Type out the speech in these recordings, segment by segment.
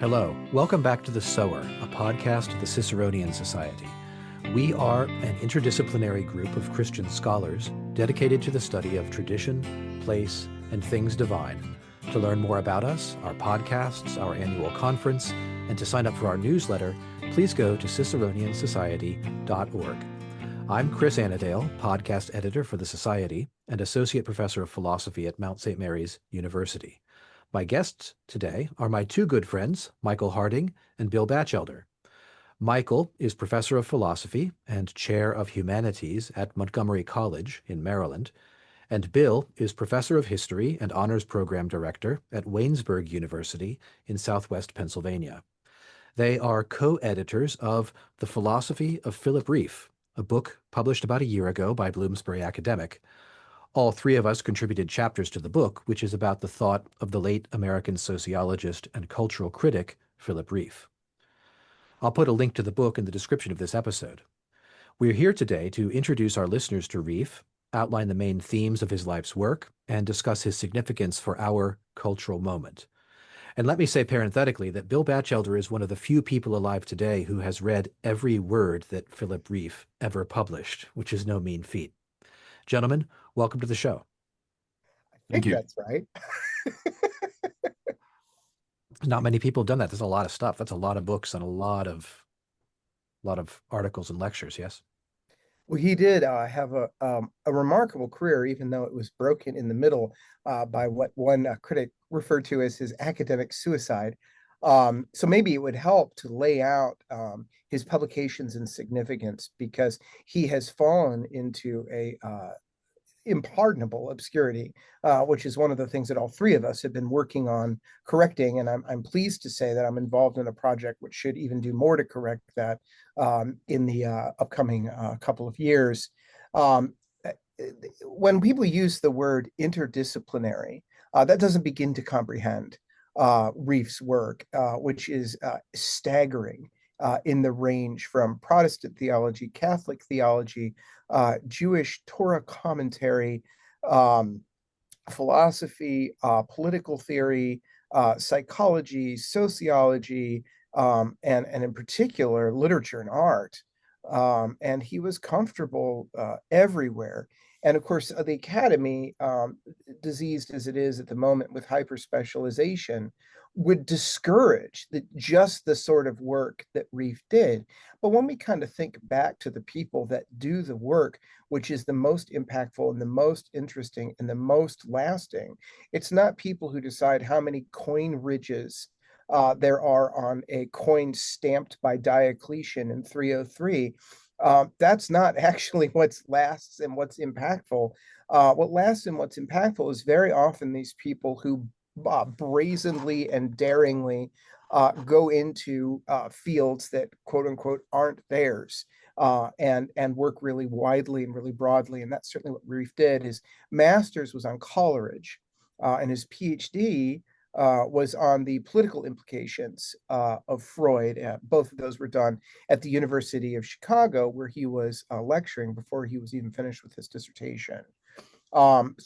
Hello, welcome back to The Sower, a podcast of the Ciceronian Society. We are an interdisciplinary group of Christian scholars dedicated to the study of tradition, place, and things divine. To learn more about us, our podcasts, our annual conference, and to sign up for our newsletter, please go to ciceroniansociety.org. I'm Chris Anadale, podcast editor for the Society and associate professor of philosophy at Mount St. Mary's University. My guests today are my two good friends, Michael Harding and Bill Batchelder. Michael is professor of philosophy and chair of humanities at Montgomery College in Maryland, and Bill is professor of history and honors program director at Waynesburg University in Southwest Pennsylvania. They are co-editors of The Philosophy of Phillip Rieff, a book published about a year ago by Bloomsbury Academic. All three of us contributed chapters to the book, which is about the thought of the late American sociologist and cultural critic, Philip Rieff. I'll put a link to the book in the description of this episode. We're here today to introduce our listeners to Rieff, outline the main themes of his life's work, and discuss his significance for our cultural moment. And let me say parenthetically that Bill Batchelder is one of the few people alive today who has read every word that Philip Rieff ever published, which is no mean feat. Gentlemen, welcome to the show. I think that's right. Not many people have done that. There's a lot of stuff. That's a lot of books and a lot of articles and lectures. Yes. Well, he did have a remarkable career, even though it was broken in the middle by what one critic referred to as his academic suicide. So maybe it would help to lay out his publications and significance, because he has fallen into a impardonable obscurity, which is one of the things that all three of us have been working on correcting. And I'm pleased to say that I'm involved in a project which should even do more to correct that in the upcoming couple of years. When people use the word interdisciplinary, that doesn't begin to comprehend Rieff's work, which is staggering in the range from Protestant theology, Catholic theology, Jewish Torah commentary, philosophy, political theory, psychology, sociology, and in particular, literature and art. And he was comfortable everywhere. And of course, the academy, diseased as it is at the moment with hyperspecialization, would discourage just the sort of work that Rieff did. But when we kind of think back to the people that do the work, which is the most impactful and the most interesting and the most lasting, it's not people who decide how many coin ridges there are on a coin stamped by Diocletian in 303. That's not actually what lasts and what's impactful. What lasts and what's impactful is very often these people who brazenly and daringly go into fields that, quote unquote, aren't theirs, and work really widely and really broadly. And that's certainly what Rieff did. His master's was on Coleridge, and his PhD was on the political implications of Freud. Both of those were done at the University of Chicago, where he was lecturing before he was even finished with his dissertation.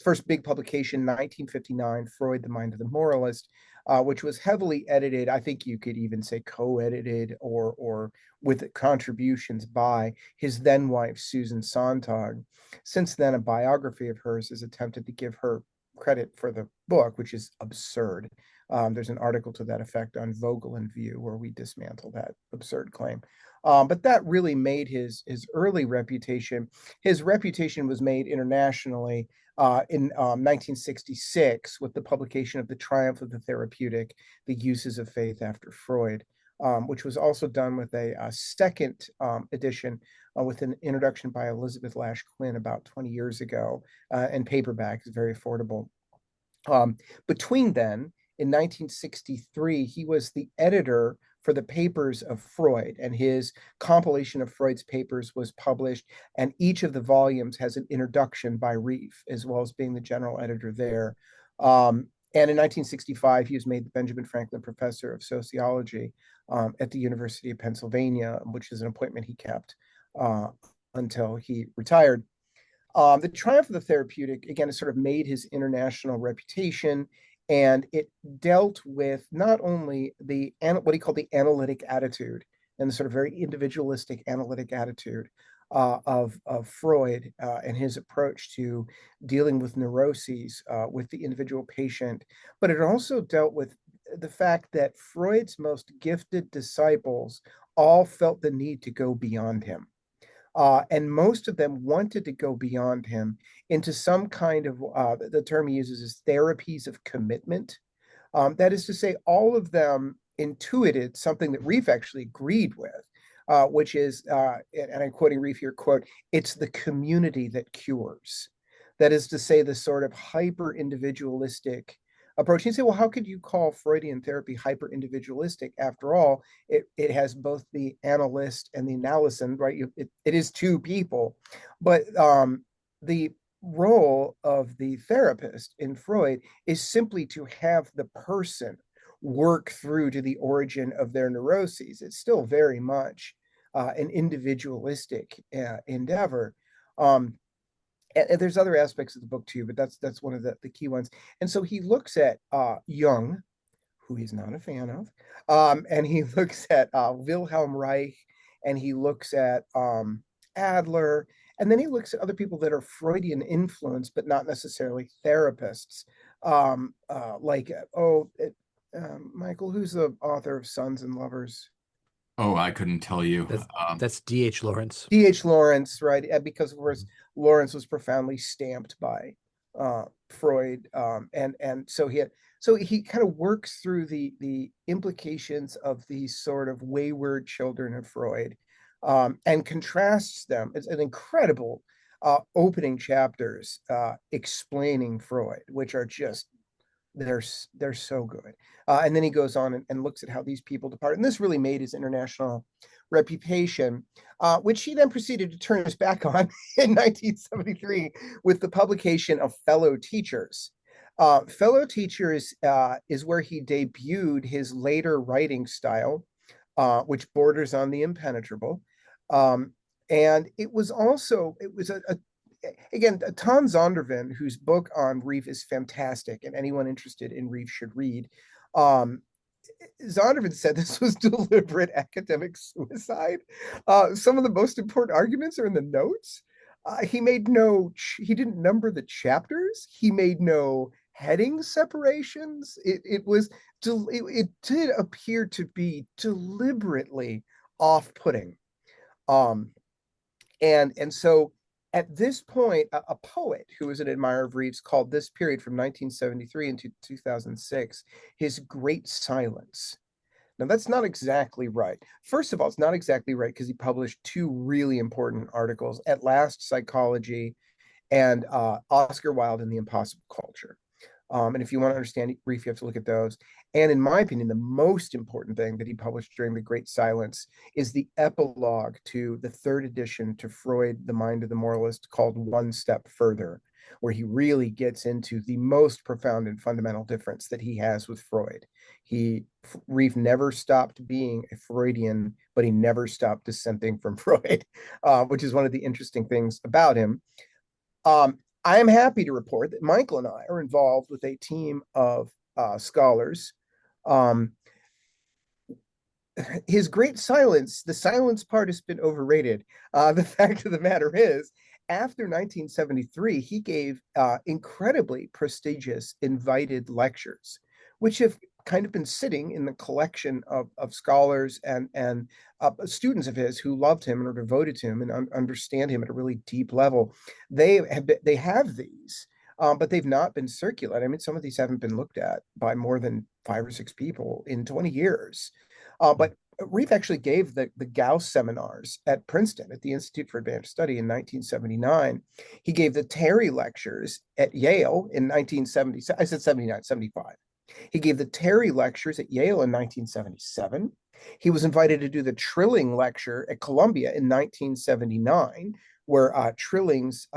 First big publication, 1959, Freud, The Mind of the Moralist, which was heavily edited. I think you could even say co-edited or with contributions by his then wife, Susan Sontag. Since then, a biography of hers has attempted to give her credit for the book, which is absurd. There's an article to that effect on Vogel and View where we dismantle that absurd claim. But that really made his early reputation. His reputation was made internationally in 1966 with the publication of The Triumph of the Therapeutic, The Uses of Faith After Freud, which was also done with a second edition with an introduction by Elizabeth Lash Quinn about 20 years ago, and paperback is very affordable. Between then, in 1963, he was the editor for the papers of Freud, and his compilation of Freud's papers was published, and each of the volumes has an introduction by Rieff, as well as being the general editor there. And in 1965, he was made the Benjamin Franklin Professor of Sociology at the University of Pennsylvania, which is an appointment he kept until he retired. The Triumph of the Therapeutic, again, has sort of made his international reputation. And it dealt with not only what he called the analytic attitude and the sort of very individualistic analytic attitude of Freud and his approach to dealing with neuroses with the individual patient, but it also dealt with the fact that Freud's most gifted disciples all felt the need to go beyond him. And most of them wanted to go beyond him into some kind of, the term he uses is therapies of commitment. That is to say, all of them intuited something that Rieff actually agreed with, which is, and I'm quoting Rieff here, quote, it's the community that cures. That is to say, the sort of hyper individualistic approach. You say, well, how could you call Freudian therapy hyper individualistic? After all, it has both the analyst and the analysand, right? It is two people, but the role of the therapist in Freud is simply to have the person work through to the origin of their neuroses. It's still very much an individualistic endeavor. And there's other aspects of the book too, but that's one of the key ones. And so he looks at Jung, who he's not a fan of, and he looks at Wilhelm Reich, and he looks at Adler, and then he looks at other people that are Freudian influenced, but not necessarily therapists. Michael, who's the author of Sons and Lovers? Oh, I couldn't tell you. That's D.H. Lawrence. D.H. Lawrence, right? Because of course Lawrence was profoundly stamped by Freud, and so he kind of works through the implications of these sort of wayward children of Freud, and contrasts them. It's an incredible opening chapters explaining Freud, which are just they're so good. And then he goes on and looks at how these people depart. And this really made his international reputation, which he then proceeded to turn his back on in 1973 with the publication of Fellow Teachers. Fellow Teachers is where he debuted his later writing style, which borders on the impenetrable. And it was again, Ton Zondervan, whose book on Rieff is fantastic, and anyone interested in Rieff should read. Zondervan said this was deliberate academic suicide. Some of the most important arguments are in the notes. He didn't number the chapters. He made no heading separations. It did appear to be deliberately off-putting. And so at this point, a poet who was an admirer of Rieff's called this period from 1973 into 2006 his great silence. Now, that's not exactly right. First of all, it's not exactly right because he published two really important articles, At Last Psychology and Oscar Wilde and the Impossible Culture. And if you want to understand Rieff, you have to look at those. And in my opinion, the most important thing that he published during the Great Silence is the epilogue to the third edition to Freud, The Mind of the Moralist, called One Step Further, where he really gets into the most profound and fundamental difference that he has with Freud. Rieff never stopped being a Freudian, but he never stopped dissenting from Freud, which is one of the interesting things about him. I am happy to report that Michael and I are involved with a team of scholars. His great silence, the silence part has been overrated. The fact of the matter is, after 1973, he gave incredibly prestigious invited lectures, which have kind of been sitting in the collection of scholars and students of his who loved him and are devoted to him and understand him at a really deep level. They have these, but they've not been circulated. I mean, some of these haven't been looked at by more than 5 or 6 people in 20 years. But Rieff actually gave the Gauss seminars at Princeton at the Institute for Advanced Study in 1979. He gave the Terry lectures at Yale in 1970. I said 79, 75. He gave the Terry lectures at Yale in 1977. He was invited to do the Trilling lecture at Columbia in 1979, where Trilling's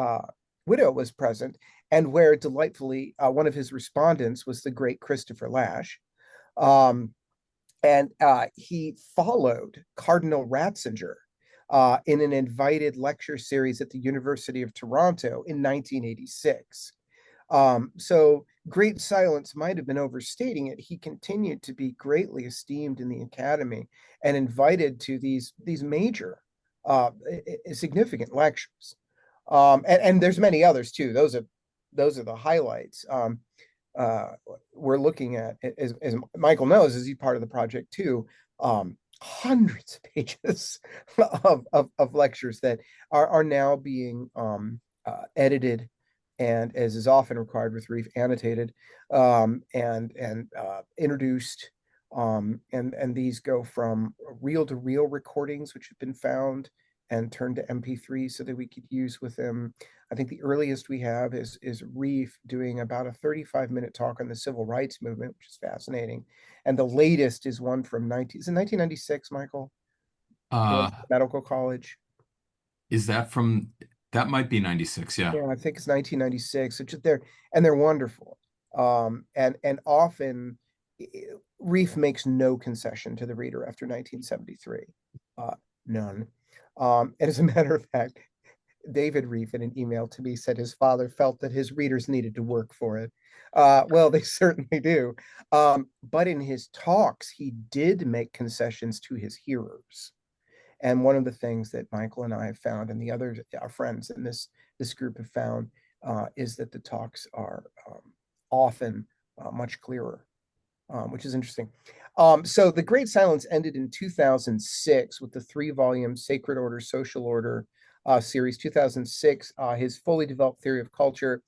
widow was present, and where delightfully one of his respondents was the great Christopher Lasch. And he followed Cardinal Ratzinger in an invited lecture series at the University of Toronto in 1986. So great silence might have been overstating it. He continued to be greatly esteemed in the academy and invited to these major, significant lectures. And there's many others too. Those are the highlights. Uh, we're looking at, as Michael knows, is he part of the project too? Hundreds of pages of lectures that are now being edited, and as is often required with Rieff, annotated, and introduced. And these go from reel-to-reel recordings, which have been found and turned to MP3 so that we could use with them. I think the earliest we have is Rieff doing about a 35-minute talk on the civil rights movement, which is fascinating. And the latest is one from 1996, Michael, Uh, medical college. is that from, that might be 96, yeah. Yeah, I think it's 1996. Which they're wonderful. And often Rieff makes no concession to the reader after 1973. None. And as a matter of fact, David Rieff, in an email to me, said his father felt that his readers needed to work for it. Well, they certainly do. But in his talks, he did make concessions to his hearers. And one of the things that Michael and I have found, and the other our friends in this group have found, is that the talks are often much clearer, which is interesting. So the Great Silence ended in 2006 with the 3-volume Sacred Order, Social Order series. 2006, his fully developed theory of culture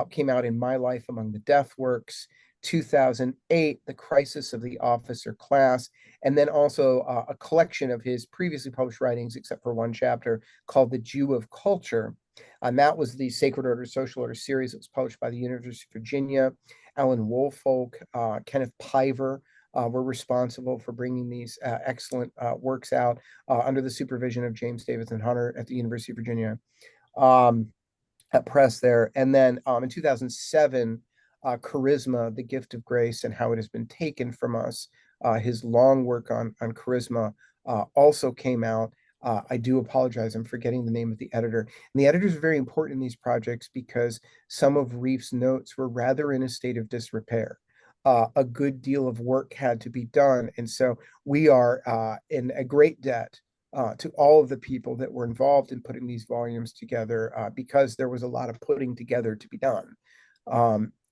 came out in My Life Among the Death Works. 2008, The Crisis of the Officer Class, and then also a collection of his previously published writings, except for one chapter, called The Jew of Culture. And that was the Sacred Order, Social Order series that was published by the University of Virginia. Alan Woolfolk, Kenneth Piver were responsible for bringing these excellent works out under the supervision of James Davison Hunter at the University of Virginia at Press there. And then in 2007, Charisma, The Gift of Grace and How It Has Been Taken from Us. His long work on charisma also came out. I do apologize, I'm forgetting the name of the editor. And the editors are very important in these projects because some of Rieff's notes were rather in a state of disrepair. A good deal of work had to be done. And so we are in a great debt to all of the people that were involved in putting these volumes together because there was a lot of putting together to be done.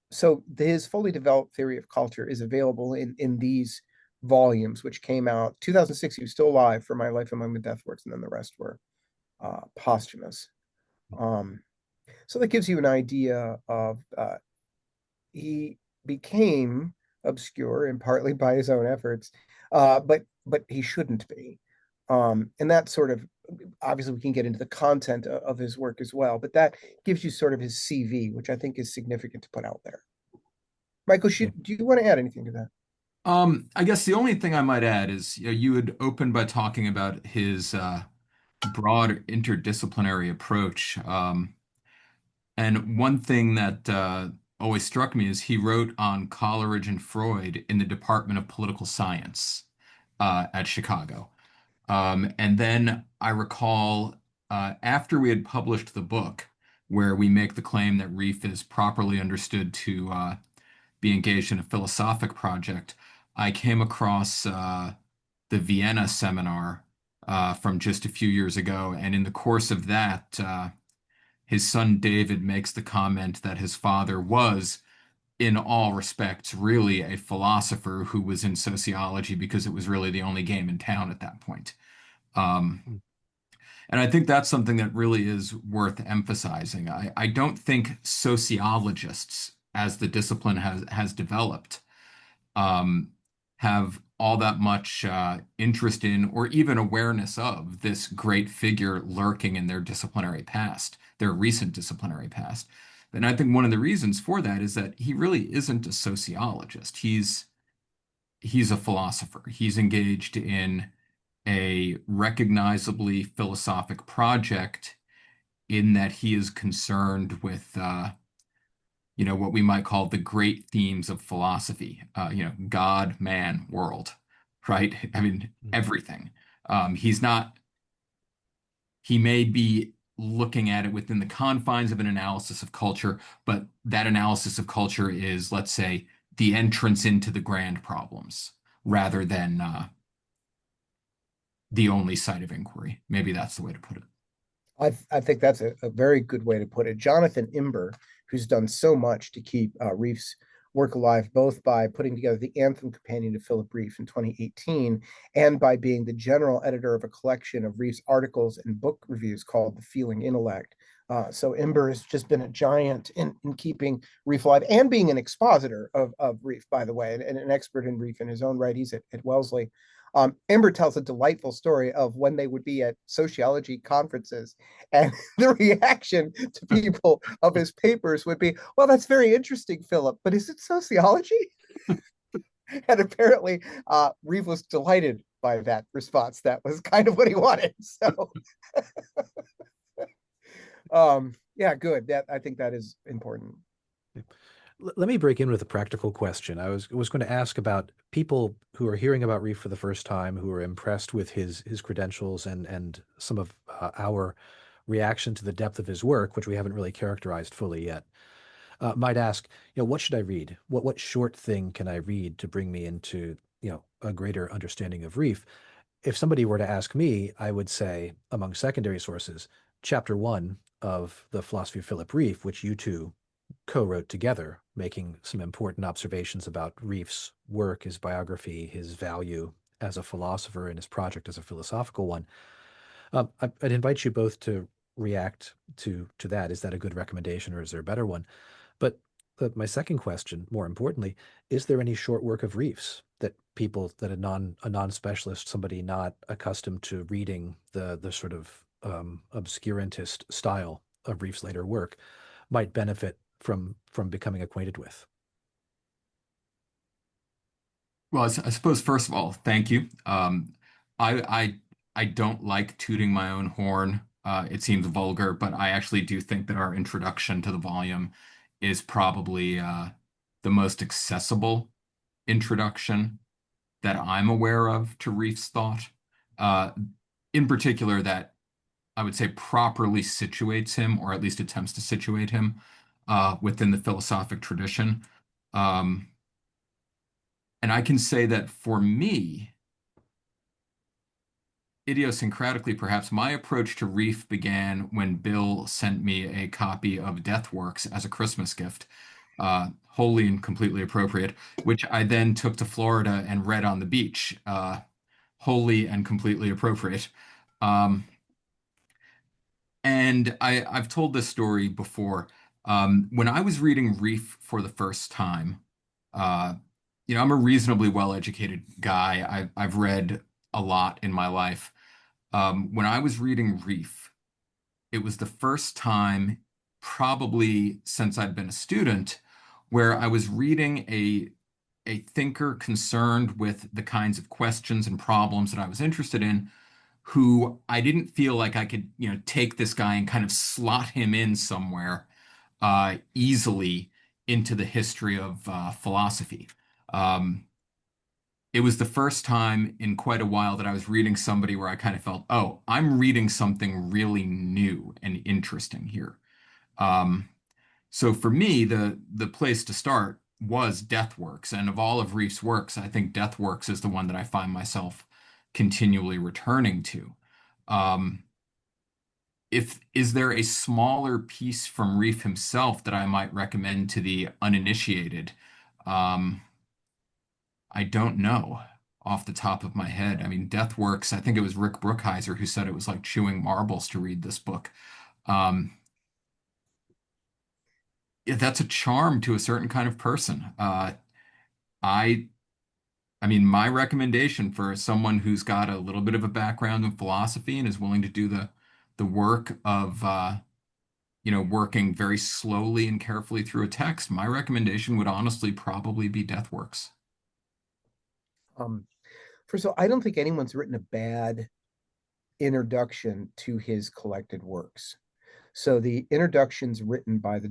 So his fully developed theory of culture is available in these volumes, which came out 2006. He was still alive for My Life Among the Death Works, and then the rest were posthumous. So that gives you an idea of he became obscure and partly by his own efforts, but he shouldn't be. And that sort of, obviously we can get into the content of his work as well, but that gives you sort of his CV, which I think is significant to put out there. Michael, do you want to add anything to that? I guess the only thing I might add is, you had opened by talking about his broad interdisciplinary approach. And one thing that always struck me is he wrote on Coleridge and Freud in the Department of Political Science at Chicago. And then I recall after we had published the book, where we make the claim that Rieff is properly understood to be engaged in a philosophic project, I came across the Vienna seminar from just a few years ago. And in the course of that, his son David makes the comment that his father was, in all respects, really a philosopher who was in sociology because it was really the only game in town at that point. Um, and I think that's something that really is worth emphasizing. I don't think sociologists, as the discipline has developed, um, have all that much interest in or even awareness of this great figure lurking in their disciplinary past, their recent disciplinary past. And I think one of the reasons for that is that he really isn't a sociologist. He's a philosopher. He's engaged in a recognizably philosophic project in that he is concerned with what we might call the great themes of philosophy, God, man, world, right? I mean, everything. He may be looking at it within the confines of an analysis of culture, but that analysis of culture is, let's say, the entrance into the grand problems rather than the only site of inquiry. Maybe that's the way to put it. I think that's a very good way to put it. Jonathan Imber, who's done so much to keep Rieff's work alive, both by putting together the Anthem Companion to Philip Rieff in 2018 and by being the general editor of a collection of Rieff's articles and book reviews called The Feeling Intellect. So Imber has just been a giant in keeping Rieff alive and being an expositor of Rieff, by the way, and an expert in Rieff in his own right. He's at Wellesley. Amber tells a delightful story of when they would be at sociology conferences, and the reaction to people of his papers would be, "Well, that's very interesting, Philip, but is it sociology?" And apparently, Rieff was delighted by that response. That was kind of what he wanted. So, yeah, good. I think that is important. Let me break in with a practical question. I was going to ask about people who are hearing about Rieff for the first time, who are impressed with his credentials and some of our reaction to the depth of his work, which we haven't really characterized fully yet. Might ask, what should I read? What short thing can I read to bring me into, a greater understanding of Rieff? If somebody were to ask me, I would say, among secondary sources, chapter 1 of the Philosophy of Phillip Rieff, which you two co-wrote together, making some important observations about Rieff's work, his biography, his value as a philosopher, and his project as a philosophical one. I'd invite you both to react to that. Is that a good recommendation, or is there a better one? But my second question, more importantly, is there any short work of Rieff's that people, that a non-specialist, somebody not accustomed to reading the sort of obscurantist style of Rieff's later work, might benefit from becoming acquainted with? Well, I suppose first of all, thank you. I don't like tooting my own horn. It seems vulgar, but I actually do think that our introduction to the volume is probably the most accessible introduction that I'm aware of to Rieff's thought. Uh, in particular, that I would say properly situates him, or at least attempts to situate him, within the philosophic tradition. Um, and I can say that for me, idiosyncratically, perhaps, my approach to Rieff began when Bill sent me a copy of Death Works as a Christmas gift, wholly and completely appropriate, which I then took to Florida and read on the beach, wholly and completely appropriate. Um, and I've told this story before. When I was reading Rieff for the first time, uh, I'm a reasonably well-educated guy. I've read a lot in my life. When I was reading Rieff, it was the first time, probably since I'd been a student, where I was reading a thinker concerned with the kinds of questions and problems that I was interested in, who I didn't feel like I could, take this guy and kind of slot him in somewhere easily into the history of philosophy. Um, it was the first time in quite a while that I was reading somebody where I kind of felt, oh, I'm reading something really new and interesting here. Um, so for me, the place to start was Deathworks, and of all of Rieff's works, I think Deathworks is the one that I find myself continually returning to. Um, if is there a smaller piece from Rieff himself that I might recommend to the uninitiated? Um, I don't know off the top of my head. I mean, Deathworks, I think it was Rick Brookhiser who said it was like chewing marbles to read this book. Um, yeah, that's a charm to a certain kind of person. I, I mean, my recommendation for someone who's got a little bit of a background in philosophy and is willing to do the work of working very slowly and carefully through a text, my recommendation would honestly probably be Deathworks. Um, First of all, I don't think anyone's written a bad introduction to his collected works. So the introductions written by the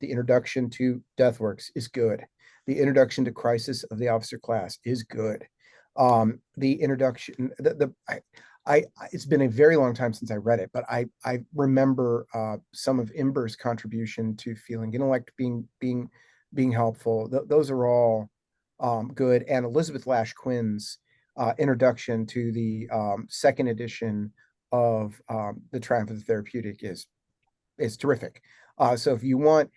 introduction to Deathworks is good. The introduction to Crisis of the Officer Class is good. The introduction, It's been a very long time since I read it, but I remember some of Imber's contribution to feeling intellect being helpful. Those are all good. And Elizabeth Lash Quinn's introduction to the second edition of The Triumph of the Therapeutic is terrific. So if you want,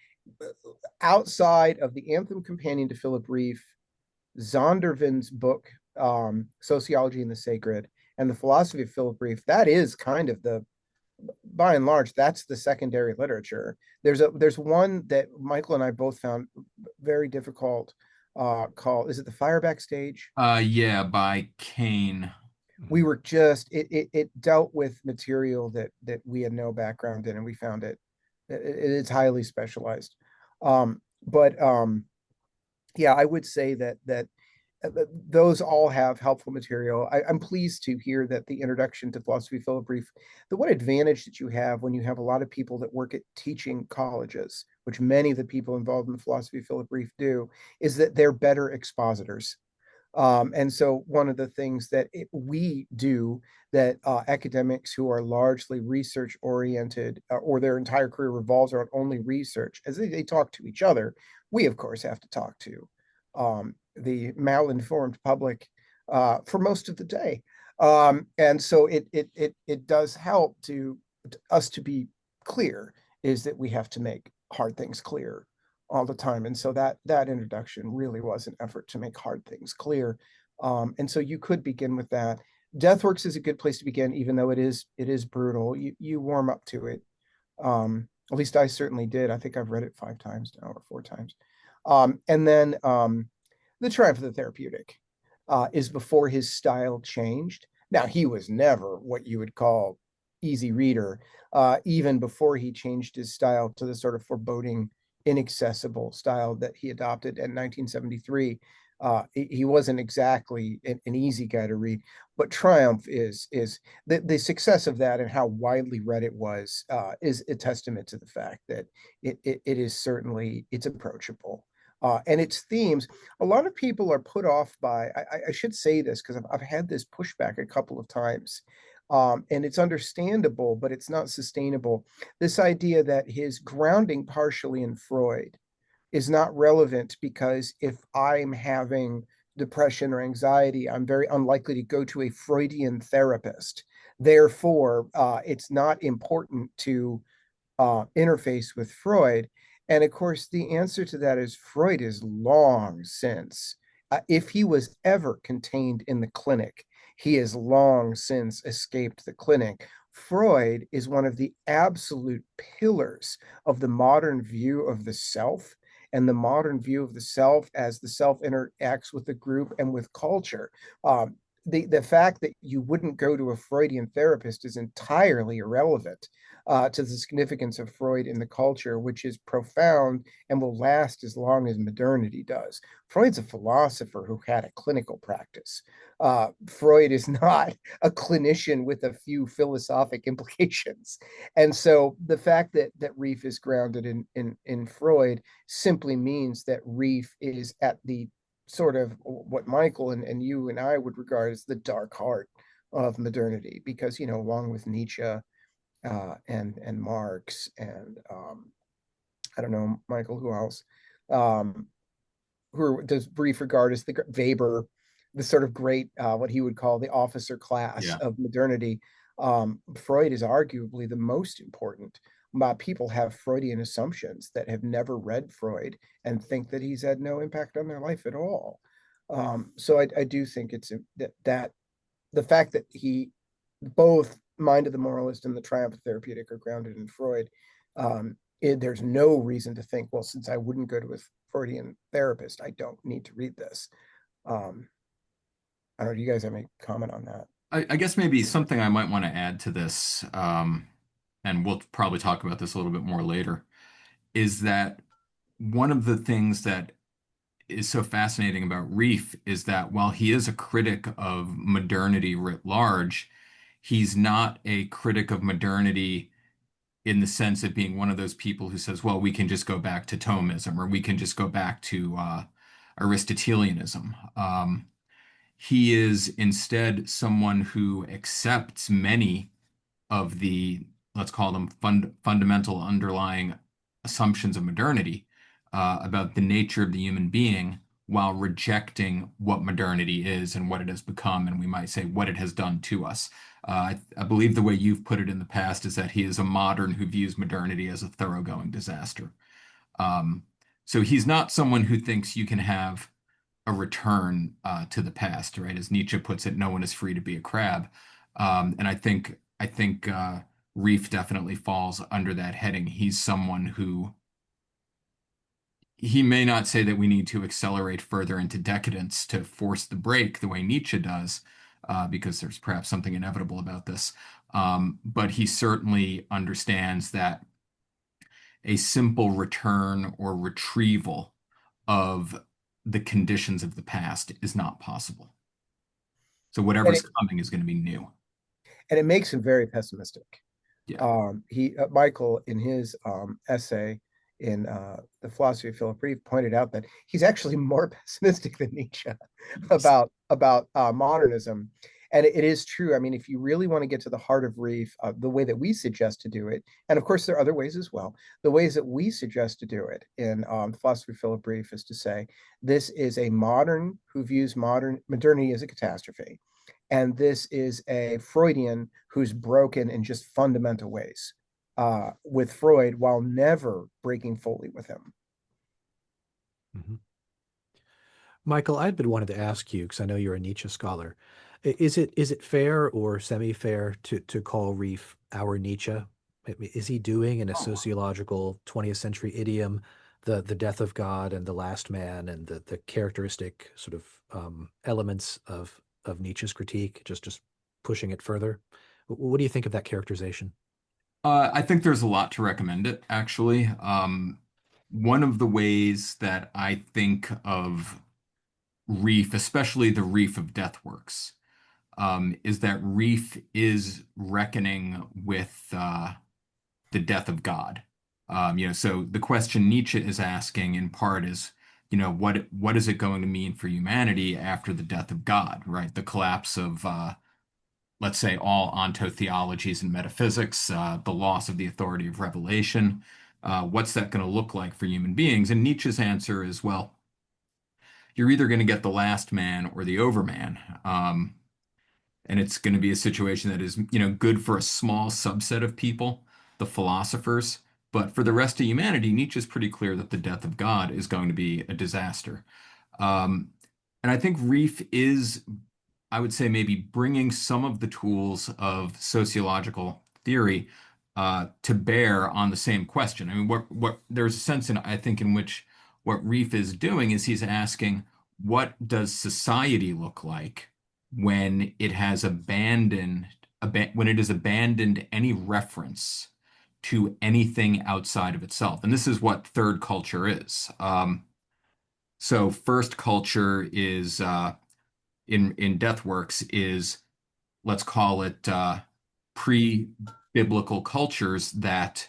outside of the Anthem Companion to Philip Rieff, Zondervan's book, Sociology and the Sacred, and the Philosophy of Philip Rieff, that is kind of by and large, that's the secondary literature. There's one that Michael and I both found very difficult, called, is it The Fire Backstage? Yeah, by Kane. We were just, it dealt with material that we had no background in, and we found it's highly specialized. But yeah, I would say that those all have helpful material. I'm pleased to hear that the introduction to philosophy of Philip Rieff, the one advantage that you have when you have a lot of people that work at teaching colleges, which many of the people involved in the philosophy of Philip Rieff do, is that they're better expositors. And so one of the things that we do, that academics who are largely research oriented, or their entire career revolves around only research, as they talk to each other, we of course have to talk to the malinformed public for most of the day. And so it does help to us to be clear, is that we have to make hard things clear all the time. And so that introduction really was an effort to make hard things clear. And so you could begin with that. Deathworks is a good place to begin, even though it is brutal. You warm up to it. At least I certainly did. I think I've read it 5 times now, or 4 times. And then The Triumph of the Therapeutic is before his style changed. Now, he was never what you would call easy reader, even before he changed his style to the sort of foreboding, inaccessible style that he adopted in 1973. He wasn't exactly an easy guy to read, but Triumph is the success of that, and how widely read it was, is a testament to the fact that it is certainly, it's approachable. And its themes, a lot of people are put off by, I should say this because I've had this pushback a couple of times, and it's understandable, but it's not sustainable. This idea that his grounding partially in Freud is not relevant, because if I'm having depression or anxiety, I'm very unlikely to go to a Freudian therapist. Therefore, it's not important to interface with Freud. And of course, the answer to that is Freud is long since, if he was ever contained in the clinic, he has long since escaped the clinic. Freud is one of the absolute pillars of the modern view of the self, and the modern view of the self as the self interacts with the group and with culture. The fact that you wouldn't go to a Freudian therapist is entirely irrelevant to the significance of Freud in the culture, which is profound and will last as long as modernity does. Freud's a philosopher who had a clinical practice. Freud is not a clinician with a few philosophic implications. And so the fact that Rieff is grounded in Freud simply means that Rieff is at the sort of what Michael and you and I would regard as the dark heart of modernity, because, along with Nietzsche and Marx and I don't know, Michael, who else? Who does Rieff regard as the Weber, the sort of great, what he would call the officer class Yeah. of modernity? Freud is arguably the most important. People have Freudian assumptions that have never read Freud and think that he's had no impact on their life at all. So I do think it's that the fact that he, both Mind of the Moralist and The Triumph of Therapeutic, are grounded in Freud. There's no reason to think, well, since I wouldn't go to a Freudian therapist, I don't need to read this. I don't know. Do you guys have any comment on that? I guess maybe something I might want to add to this, and we'll probably talk about this a little bit more later, is that one of the things that is so fascinating about Rieff is that while he is a critic of modernity writ large, he's not a critic of modernity in the sense of being one of those people who says, well, we can just go back to Thomism, or we can just go back to Aristotelianism. He is instead someone who accepts many of the, let's call them fundamental underlying assumptions of modernity about the nature of the human being while rejecting what modernity is and what it has become, and we might say what it has done to us. I believe the way you've put it in the past is that he is a modern who views modernity as a thoroughgoing disaster. Um, so he's not someone who thinks you can have a return to the past, right? As Nietzsche puts it, no one is free to be a crab. And I think Rieff definitely falls under that heading. He's someone who he may not say that we need to accelerate further into decadence to force the break the way Nietzsche does, because there's perhaps something inevitable about this. But he certainly understands that a simple return or retrieval of the conditions of the past is not possible. So And whatever's it, coming is going to be new. and it makes him very pessimistic. Yeah. Michael, in his essay in the Philosophy of Phillip Rieff, pointed out that he's actually more pessimistic than Nietzsche about modernism. And it is true. I mean, if you really want to get to the heart of Rieff, the way that we suggest to do it, and of course there are other ways as well, the ways that we suggest to do it in Philosophy of Phillip Rieff is to say this is a modern who views modernity as a catastrophe, and this is a Freudian who's broken in just fundamental ways with Freud while never breaking fully with him. Mhm. Michael, I'd been wanting to ask you, because I know you're a Nietzsche scholar, is it fair or semi-fair to call Rieff our Nietzsche? I mean, is he doing in a Oh, sociological 20th century idiom the death of God and the last man and the characteristic sort of elements of Nietzsche's critique, just pushing it further? What do you think of that characterization? I think there's a lot to recommend it, actually. One of the ways that I think of Rieff, especially the Rieff of Death works, is that Rieff is reckoning with the death of God. So the question Nietzsche is asking in part is, what is it going to mean for humanity after the death of God, right? The collapse of, let's say, all ontotheologies and metaphysics, the loss of the authority of revelation. What's that going to look like for human beings? And Nietzsche's answer is, well, you're either going to get the last man or the overman. And it's going to be a situation that is, good for a small subset of people, the philosophers. But for the rest of humanity, Nietzsche's pretty clear that the death of God is going to be a disaster. Um, and I think Rieff is, I would say, maybe bringing some of the tools of sociological theory to bear on the same question. I mean, what there's a sense in, I think, in which what Rieff is doing is he's asking, what does society look like when it has when it has abandoned any reference to anything outside of itself? And this is what third culture is. So first culture is in Deathworks is, let's call it pre-biblical cultures that,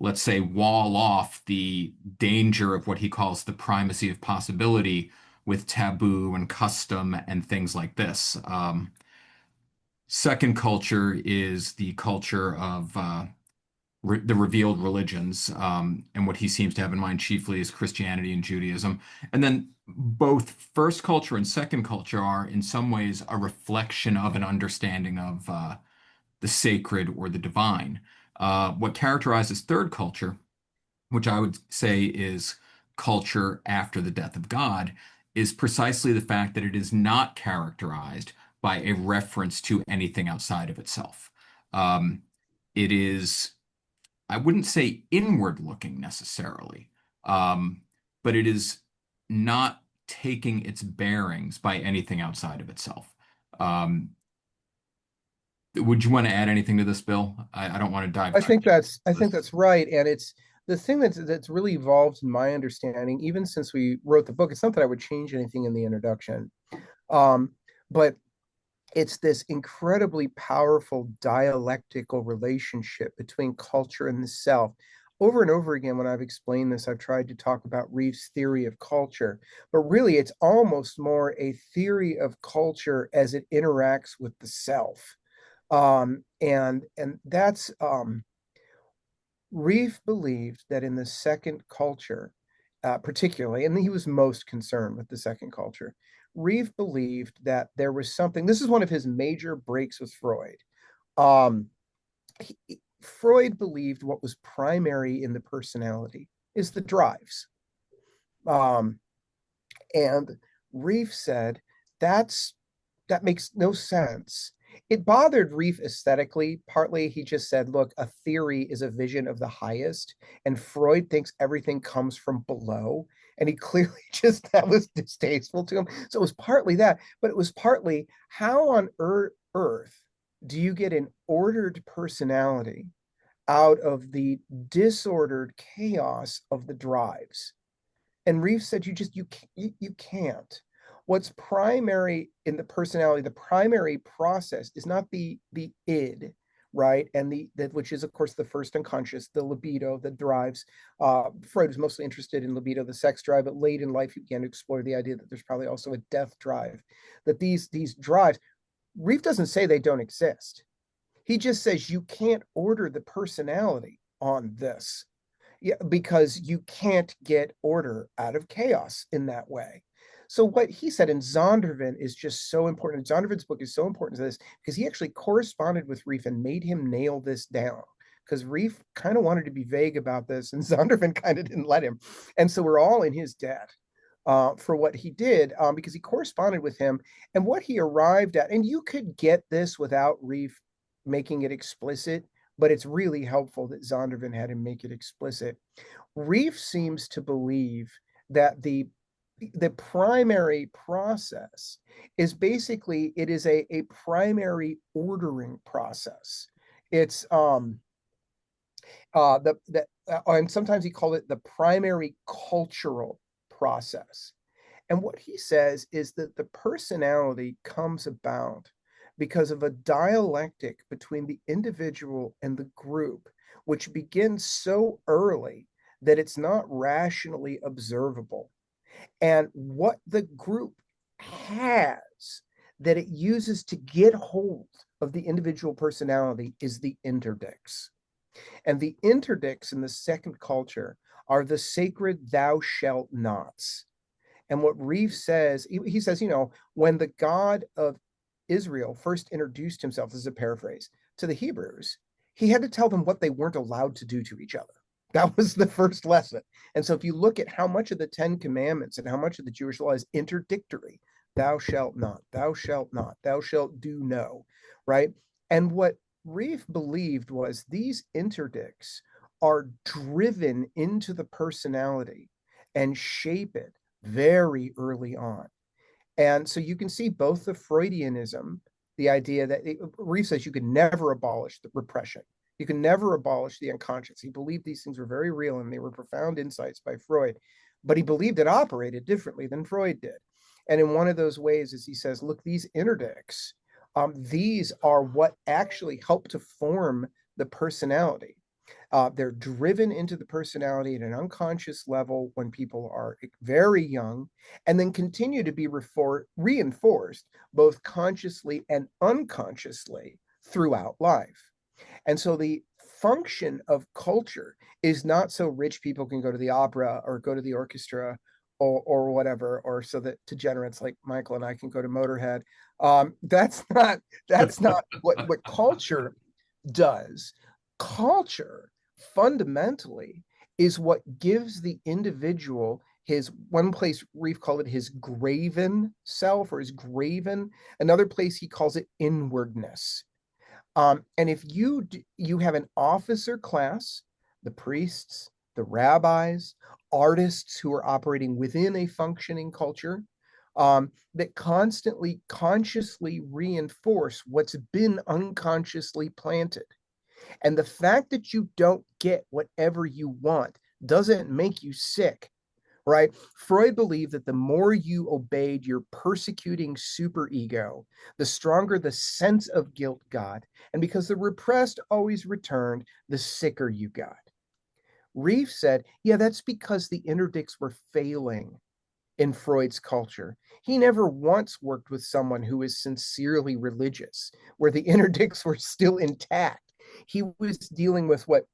let's say, wall off the danger of what he calls the primacy of possibility with taboo and custom and things like this. Second culture is the culture of the revealed religions, and what he seems to have in mind chiefly is Christianity and Judaism. And then both first culture and second culture are, in some ways, a reflection of an understanding of the sacred or the divine. What characterizes third culture, which I would say is culture after the death of God, is precisely the fact that it is not characterized by a reference to anything outside of itself. Um, it is, I wouldn't say inward looking necessarily, um, but it is not taking its bearings by anything outside of itself. Um, would you want to add anything to this, Bill? I don't want to dive too deep I into think this. that's right, and it's the thing that's really evolved in my understanding, even since we wrote the book. It's not that I would change anything in the introduction, um, but it's this incredibly powerful dialectical relationship between culture and the self. over and over again, when I've explained this, I've tried to talk about Rieff's theory of culture, but really it's almost more a theory of culture as it interacts with the self. And that's Rieff believed that in the second culture, particularly, and he was most concerned with the second culture, Rieff believed that there was something. This is one of his major breaks with Freud. Um, Freud believed what was primary in the personality is the drives. Um, and Rieff said that makes no sense. It bothered Rieff aesthetically. Partly he just said, look, a theory is a vision of the highest, and Freud thinks everything comes from below. And he clearly just, that was distasteful to him. So it was partly that, but it was partly how on earth do you get an ordered personality out of the disordered chaos of the drives? And Rieff said, you can't. What's primary in the personality, the primary process is not the id, right? And the which is of course the first unconscious, the libido that drives. Freud was mostly interested in libido, the sex drive, but late in life he began to explore the idea that there's probably also a death drive. That these drives, Rieff doesn't say they don't exist. He just says you can't order the personality on this. Yeah, because you can't get order out of chaos in that way. So what he said in Zondervan is just so important. Zondervan's book is so important to this because he actually corresponded with Rieff and made him nail this down. Because Rieff kind of wanted to be vague about this, and Zondervan kind of didn't let him. And so we're all in his debt for what he did because he corresponded with him and what he arrived at. And you could get this without Rieff making it explicit, but it's really helpful that Zondervan had him make it explicit. Rieff seems to believe that the primary process is basically it is a primary ordering process. It's and sometimes he called it the primary cultural process. And what he says is that the personality comes about because of a dialectic between the individual and the group, which begins so early that it's not rationally observable. And what the group has that it uses to get hold of the individual personality is the interdicts. And the interdicts in the second culture are the sacred thou shalt nots. And what Rieff says, he says, when the God of Israel first introduced himself, as a paraphrase, to the Hebrews, he had to tell them what they weren't allowed to do to each other. That was the first lesson. And so if you look at how much of the 10 Commandments and how much of the Jewish law is interdictory, thou shalt not, thou shalt not, thou shalt do no, right? And what Rieff believed was these interdicts are driven into the personality and shape it very early on. And so you can see both the Freudianism, the idea that Rieff says you can never abolish the repression. You can never abolish the unconscious. He believed these things were very real and they were profound insights by Freud, but he believed it operated differently than Freud did. And in one of those ways is he says, look, these interdicts, these are what actually help to form the personality. They're driven into the personality at an unconscious level when people are very young, and then continue to be reinforced both consciously and unconsciously throughout life. And so the function of culture is not so rich people can go to the opera or go to the orchestra or whatever, or so that degenerates like Michael and I can go to Motorhead. That's not what culture does. Culture fundamentally is what gives the individual his, one place Rieff called it his graven self or his graven, another place he calls it inwardness. And if you have an officer class, the priests, the rabbis, artists who are operating within a functioning culture, that constantly consciously reinforce what's been unconsciously planted. And the fact that you don't get whatever you want doesn't make you sick, right? Freud believed that the more you obeyed your persecuting superego, the stronger the sense of guilt got. And because the repressed always returned, the sicker you got. Rieff said, yeah, that's because the interdicts were failing in Freud's culture. He never once worked with someone who is sincerely religious, where the interdicts were still intact. He was dealing with what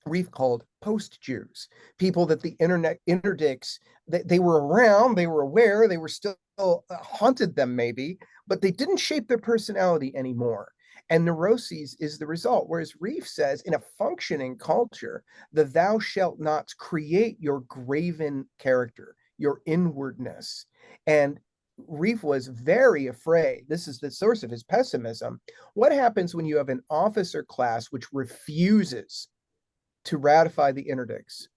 Rieff called post-Jews, people that the internet interdicts, they were around, they were aware, they were still haunted them maybe, but they didn't shape their personality anymore. And neuroses is the result. Whereas Rieff says, in a functioning culture, the thou shalt nots create your graven character, your inwardness. And Rieff was very afraid. This is the source of his pessimism. What happens when you have an officer class which refuses to ratify the interdicts?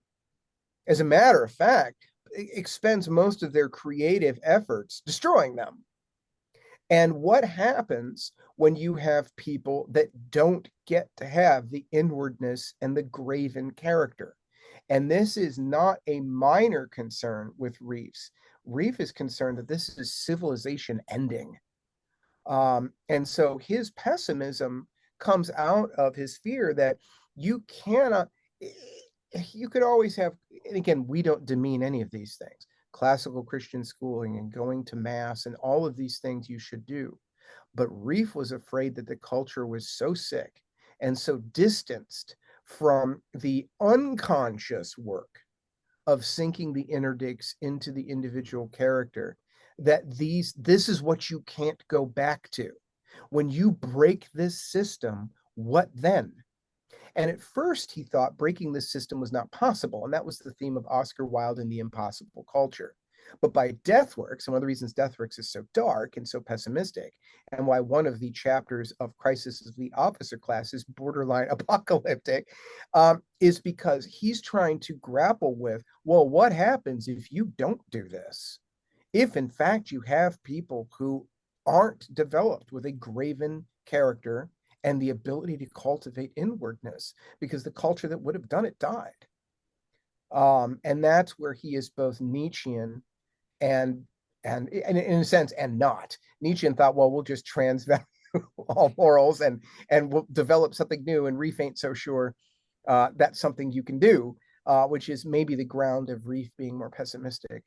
As a matter of fact, expends most of their creative efforts destroying them. And what happens when you have people that don't get to have the inwardness and the graven character? And this is not a minor concern with Rieff's. Rieff is concerned that this is civilization ending. And so his pessimism comes out of his fear that you cannot, you could always have, and again, we don't demean any of these things, classical Christian schooling and going to mass and all of these things you should do. But Rieff was afraid that the culture was so sick and so distanced from the unconscious work of sinking the interdicts into the individual character that this is what you can't go back to. When you break this system, what then? And at first he thought breaking this system was not possible. And that was the theme of Oscar Wilde and the Impossible Culture. But by Deathworks, and one of the reasons Deathworks is so dark and so pessimistic, and why one of the chapters of Crisis of the Officer Class is borderline apocalyptic, is because he's trying to grapple with, well, what happens if you don't do this? If in fact you have people who aren't developed with a graven character and the ability to cultivate inwardness, because the culture that would have done it died. And that's where he is both Nietzschean and in a sense and not. Nietzschean thought, well, we'll just transvalue all morals and we'll develop something new. And Rieff ain't so sure that's something you can do, which is maybe the ground of Rieff being more pessimistic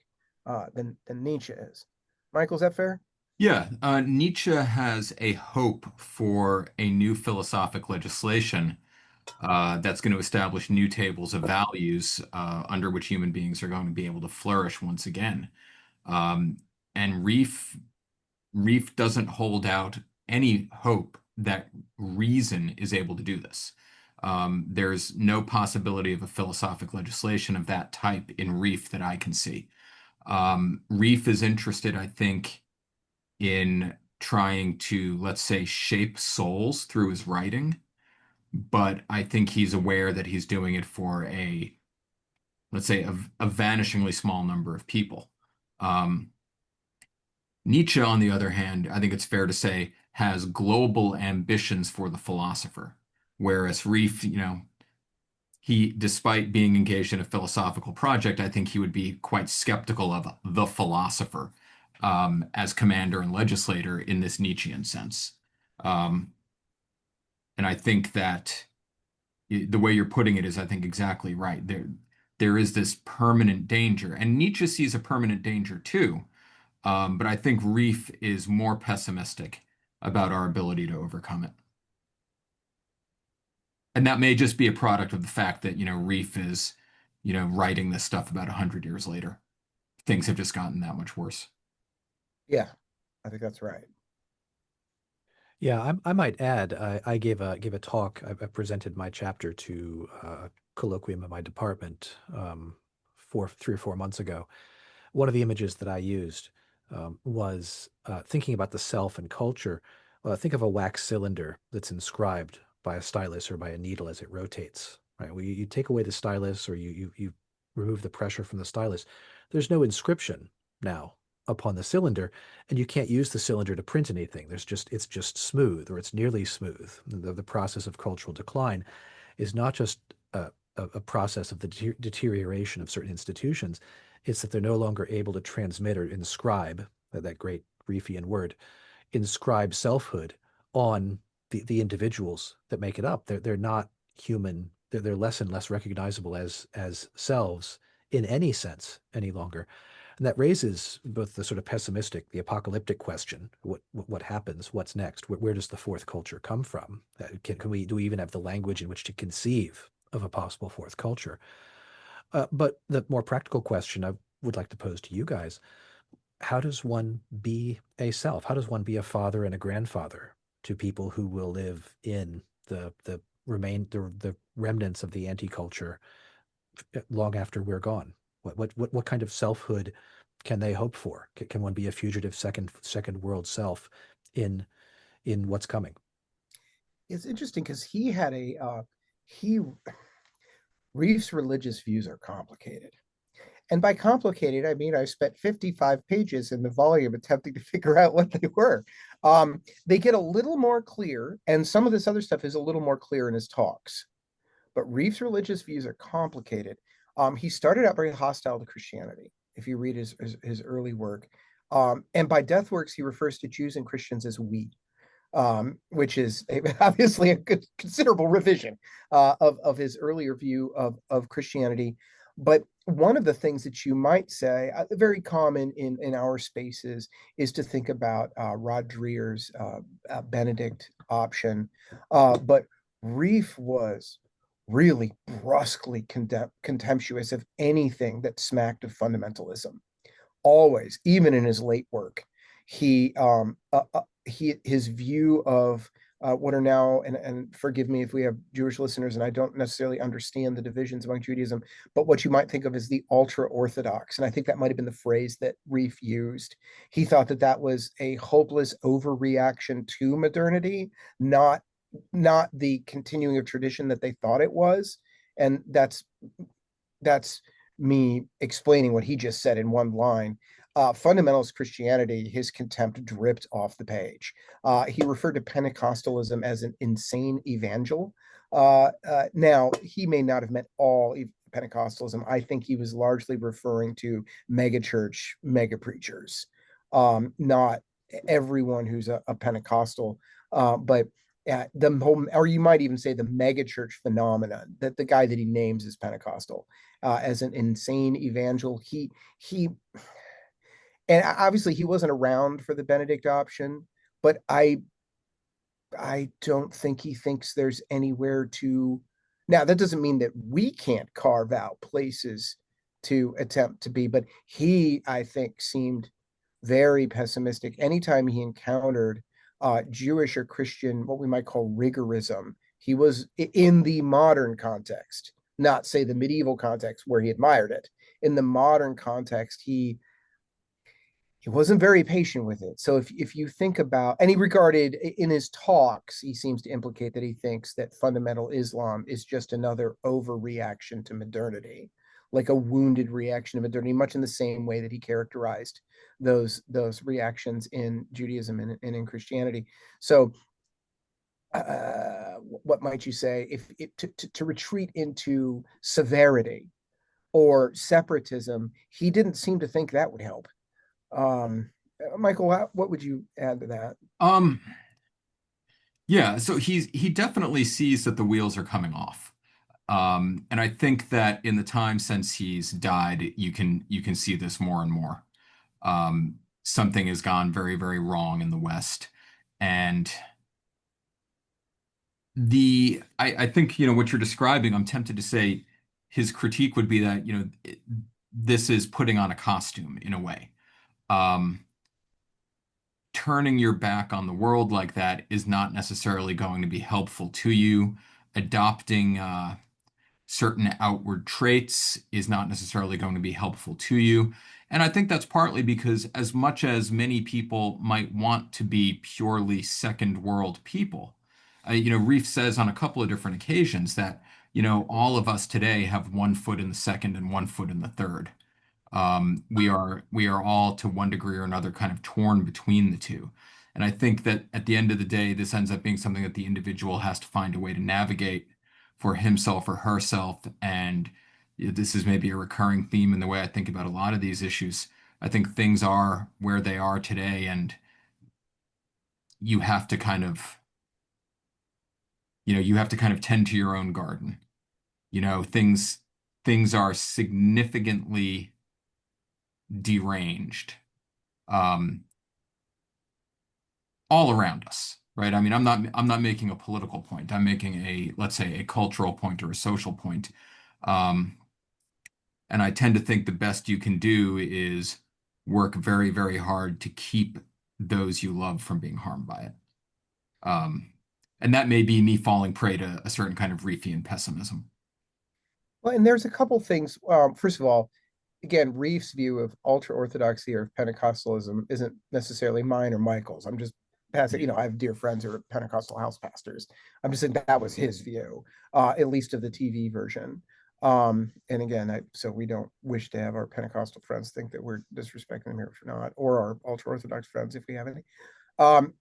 than Nietzsche is. Michael, is that fair? Yeah, Nietzsche has a hope for a new philosophic legislation that's going to establish new tables of values under which human beings are going to be able to flourish once again. Um, and Rieff doesn't hold out any hope that reason is able to do this. There's no possibility of a philosophic legislation of that type in Rieff that I can see. Rieff is interested, I think, in trying to, let's say, shape souls through his writing, but I think he's aware that he's doing it for let's say, a vanishingly small number of people. Um, Nietzsche, on the other hand, I think it's fair to say, has global ambitions for the philosopher, whereas Rieff, despite being engaged in a philosophical project, I think he would be quite skeptical of the philosopher as commander and legislator in this Nietzschean sense. Um, and I think that the way you're putting it is, I think, exactly right. There is this permanent danger, and Nietzsche sees a permanent danger too. But I think Rieff is more pessimistic about our ability to overcome it. And that may just be a product of the fact that, Rieff is, writing this stuff about 100 years later. Things have just gotten that much worse. Yeah, I think that's right. Yeah, I might add, I gave a talk. I presented my chapter to a colloquium in my department 3 or 4 months ago. One of the images that I used was thinking about the self and culture. Think of a wax cylinder that's inscribed by a stylus or by a needle as it rotates. Right? Well, you take away the stylus or you remove the pressure from the stylus. There's no inscription now upon the cylinder, and you can't use the cylinder to print anything. It's just smooth, or it's nearly smooth. The process of cultural decline is not just a process of the deterioration of certain institutions. It's that they're no longer able to transmit or inscribe that great Rieffian word, inscribe selfhood on the individuals that make it up. They're not human they're less and less recognizable as selves in any sense any longer. And that raises both the sort of pessimistic, the apocalyptic question: what happens? What's next? Where does the fourth culture come from? Can we do we even have the language in which to conceive of a possible fourth culture? But the more practical question I would like to pose to you guys: how does one be a self? How does one be a father and a grandfather to people who will live in the remnants of the anti-culture long after we're gone? What kind of selfhood can they hope for? Can one be a fugitive second world self in what's coming? It's interesting because he Reef's religious views are complicated. And by complicated, I mean I spent 55 pages in the volume attempting to figure out what they were. They get a little more clear, and some of this other stuff is a little more clear in his talks. But Reef's religious views are complicated. He started out very hostile to Christianity, if you read his early work. And by death works, he refers to Jews and Christians as we, which is obviously a considerable revision of his earlier view of Christianity. But one of the things that you might say, very common in our spaces, is to think about Rod Dreher's Benedict option. But Rieff was really brusquely contemptuous of anything that smacked of fundamentalism. Always, even in his late work, he his view of what are now, and forgive me if we have Jewish listeners and I don't necessarily understand the divisions among Judaism, but what you might think of as the ultra Orthodox, and I think that might have been the phrase that Rieff used. He thought that that was a hopeless overreaction to modernity, not the continuing of tradition that they thought it was. And that's me explaining what he just said in one line. Fundamentalist Christianity, his contempt dripped off the page. He referred to Pentecostalism as an insane evangel. Now, he may not have meant all Pentecostalism. I think he was largely referring to megachurch mega preachers, not everyone who's a Pentecostal, but the whole, or you might even say the megachurch phenomenon, that the guy that he names is Pentecostal, as an insane evangel. He and obviously he wasn't around for the Benedict option, but I don't think he thinks there's anywhere to. Now, that doesn't mean that we can't carve out places to attempt to be, but he, I think, seemed very pessimistic anytime he encountered Jewish or Christian, what we might call rigorism. He was in the modern context, not say the medieval context where he admired it. In the modern context, he wasn't very patient with it. So if you think about, and he regarded in his talks, he seems to implicate that he thinks that fundamental Islam is just another overreaction to modernity, like a wounded reaction to modernity, much in the same way that he characterized those reactions in Judaism and in Christianity. So what might you say if to retreat into severity or separatism? He didn't seem to think that would help. Um, Michael, what would you add to that? Um, yeah, so he definitely sees that the wheels are coming off. And I think that in the time since he's died, you can see this more and more. Something has gone very, very wrong in the West. And I think, what you're describing, I'm tempted to say his critique would be that, this is putting on a costume in a way. Um, Turning your back on the world like that is not necessarily going to be helpful to you. Adopting certain outward traits is not necessarily going to be helpful to you. And I think that's partly because, as much as many people might want to be purely second world people, Reef says on a couple of different occasions that, all of us today have one foot in the second and one foot in the third. We are all to one degree or another kind of torn between the two. And I think that at the end of the day, this ends up being something that the individual has to find a way to navigate for himself or herself. And this is maybe a recurring theme in the way I think about a lot of these issues. I think things are where they are today, and you have to kind of, you have to kind of tend to your own garden. things are significantly deranged um, all around us, right? I mean, I'm not making a political point. I'm making let's say, a cultural point or a social point. Um, and I tend to think the best you can do is work very, very hard to keep those you love from being harmed by it. Um, and that may be me falling prey to a certain kind of Reeffian pessimism. Well, and there's a couple things. First of all, again, Reeff's view of ultra orthodoxy or Pentecostalism isn't necessarily mine or Michael's. I'm just passing. I have dear friends who are Pentecostal house pastors. I'm just saying that was his view, at least of the TV version. And again, so we don't wish to have our Pentecostal friends think that we're disrespecting them here if we're not, or our ultra orthodox friends if we have any.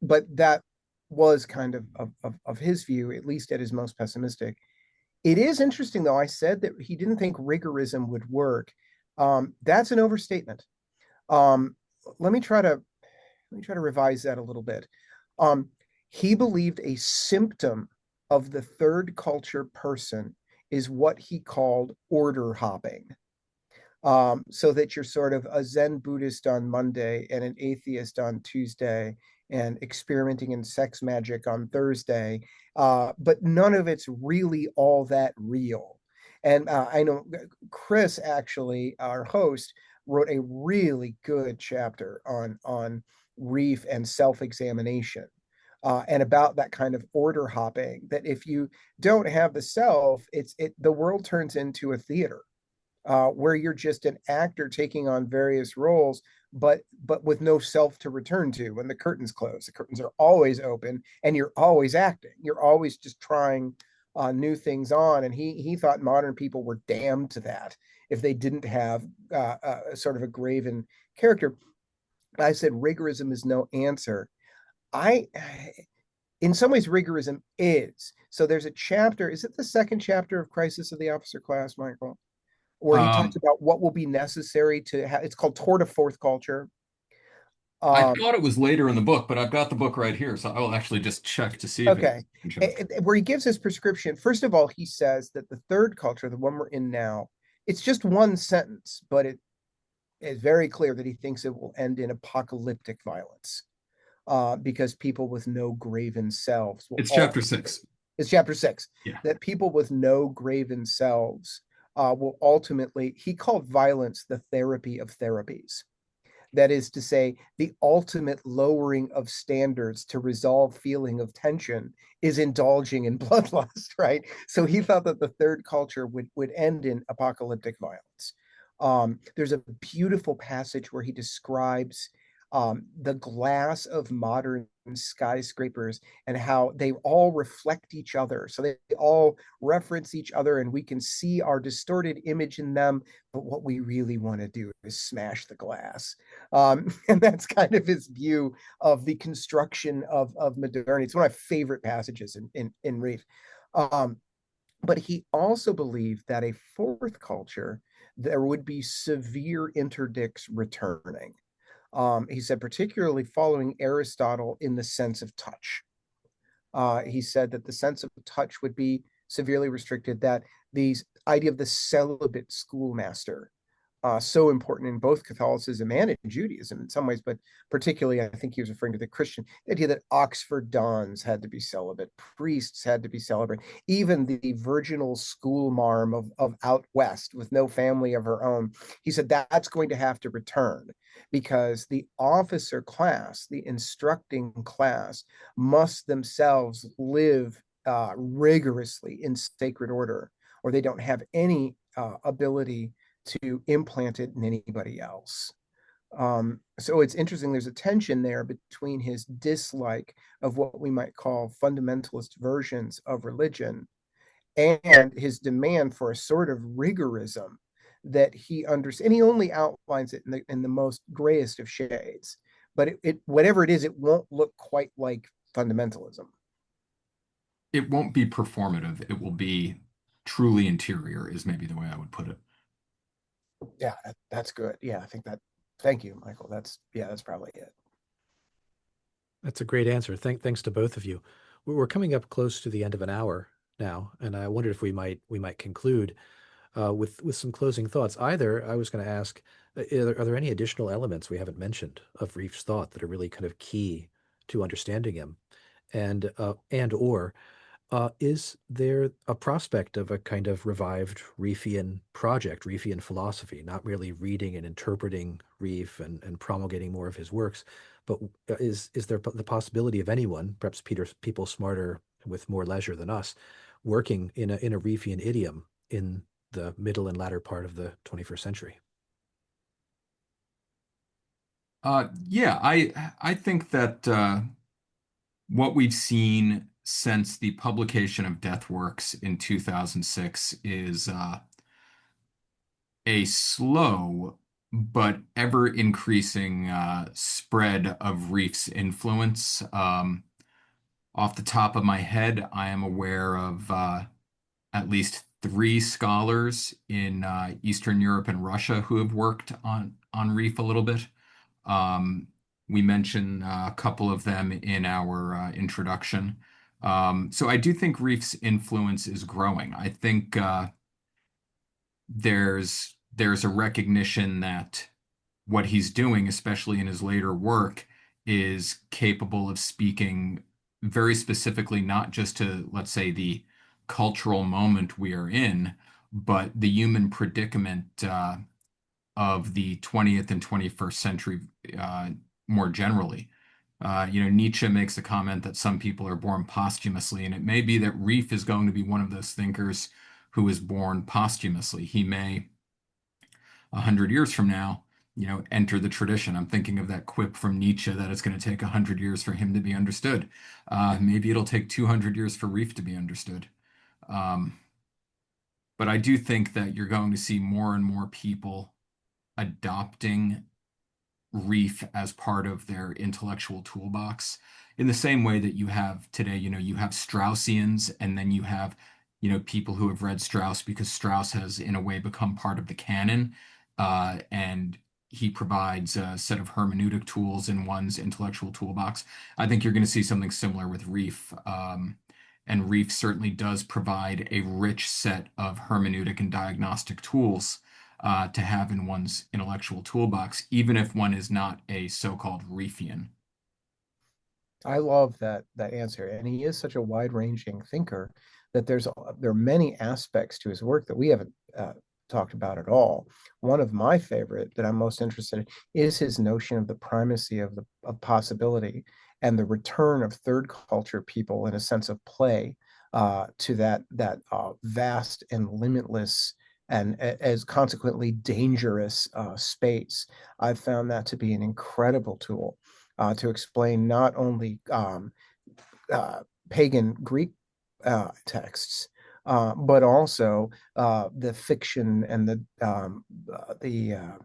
But that was kind of his view, at least at his most pessimistic. It is interesting, though. I said that he didn't think rigorism would work. That's an overstatement. Um, let me try to revise that a little bit. Um, he believed a symptom of the third culture person is what he called order hopping. So that you're sort of a Zen Buddhist on Monday and an atheist on Tuesday and experimenting in sex magic on Thursday, but none of it's really all that real. And I know Chris, actually, our host, wrote a really good chapter on Rieff and self-examination. And about that kind of order hopping, that if you don't have the self, the world turns into a theater, where you're just an actor taking on various roles, but with no self to return to when the curtains close. The curtains are always open, and you're always acting. You're always just trying new things on. And he thought modern people were damned to that if they didn't have sort of a graven character. I said rigorism is no answer. I In some ways, rigorism is. So there's a chapter. Is it the second chapter of Crisis of the Officer Class, Michael? Where he talks Um, about what will be necessary to have. It's called Toward a Fourth Culture. I Um, thought it was later in the book, but I've got the book right here, so I will actually just check to see if it's okay, mentioned. where he gives his prescription. First of all, he says that the third culture, the one we're in now, it's just one sentence, but it is very clear that he thinks it will end in apocalyptic violence, because people with no graven selves will It's chapter ultimately. 6. It's chapter 6, Yeah. that people with no graven selves will ultimately. He called violence the therapy of therapies. That is to say, the ultimate lowering of standards to resolve feeling of tension is indulging in bloodlust, right? So he thought that the third culture would end in apocalyptic violence. There's a beautiful passage where he describes the glass of modern skyscrapers and how they all reflect each other. So they all reference each other, and we can see our distorted image in them. But what we really want to do is smash the glass. And that's kind of his view of the construction of modernity. It's one of my favorite passages in Rieff. Um, but he also believed that a fourth culture, there would be severe interdicts returning. He said, particularly following Aristotle in the sense of touch. He said that the sense of touch would be severely restricted, that the idea of the celibate schoolmaster, so important in both Catholicism and in Judaism in some ways, but particularly, I think he was referring to the Christian, the idea that Oxford dons had to be celibate, priests had to be celibate, even the virginal schoolmarm of out west with no family of her own. He said that's going to have to return, because the officer class, the instructing class, must themselves live rigorously in sacred order, or they don't have any ability to implant it in anybody else. So it's interesting. There's a tension there between his dislike of what we might call fundamentalist versions of religion and his demand for a sort of rigorism that he understands. And he only outlines it in the most grayest of shades. But whatever it is, it won't look quite like fundamentalism. It won't be performative. It will be truly interior, is maybe the way I would put it. Yeah, that's good. Yeah, I think that. Thank you, Michael. That's probably it. That's a great answer. Thanks to both of you. We're coming up close to the end of an hour. now, and I wondered if we might conclude with some closing thoughts. Either I was going to ask, are there any additional elements we haven't mentioned of Rieff's thought that are really kind of key to understanding him, and or is there a prospect of a kind of revived Rieffian project, Rieffian philosophy, not merely reading and interpreting Rieff and promulgating more of his works, but is there the possibility of anyone, perhaps people smarter with more leisure than us, working in a Rieffian idiom in the middle and latter part of the 21st century? Yeah, I think that what we've seen since the publication of Death Works in 2006 is a slow but ever increasing spread of Rieff's influence. Off the top of my head, I am aware of at least three scholars in Eastern Europe and Russia who have worked on Rieff a little bit. Um, we mentioned a couple of them in our introduction. So I do think Rieff's influence is growing. I think there's a recognition that what he's doing, especially in his later work, is capable of speaking very specifically, not just to, let's say, the cultural moment we are in, but the human predicament of the 20th and 21st century uh, more generally. Nietzsche makes a comment that some people are born posthumously, and it may be that Rieff is going to be one of those thinkers who is born posthumously. He may, 100 years from now, enter the tradition. I'm thinking of that quip from Nietzsche that it's going to take 100 years for him to be understood. Maybe it'll take 200 years for Rieff to be understood. Um, but I do think that you're going to see more and more people adopting Rieff as part of their intellectual toolbox in the same way that you have today. You have Straussians, and then you have, people who have read Strauss because Strauss has, in a way, become part of the canon. And he provides a set of hermeneutic tools in one's intellectual toolbox. I think you're going to see something similar with Rieff. And Rieff certainly does provide a rich set of hermeneutic and diagnostic tools to have in one's intellectual toolbox, even if one is not a so-called Rieffian. I love that answer, and he is such a wide-ranging thinker that there are many aspects to his work that we haven't talked about at all. One of my favorite that I'm most interested in is his notion of the primacy of possibility and the return of third culture people in a sense of play to that vast and limitless and as consequently dangerous space. I've found that to be an incredible tool to explain not only uh, pagan Greek texts, but also the fiction and the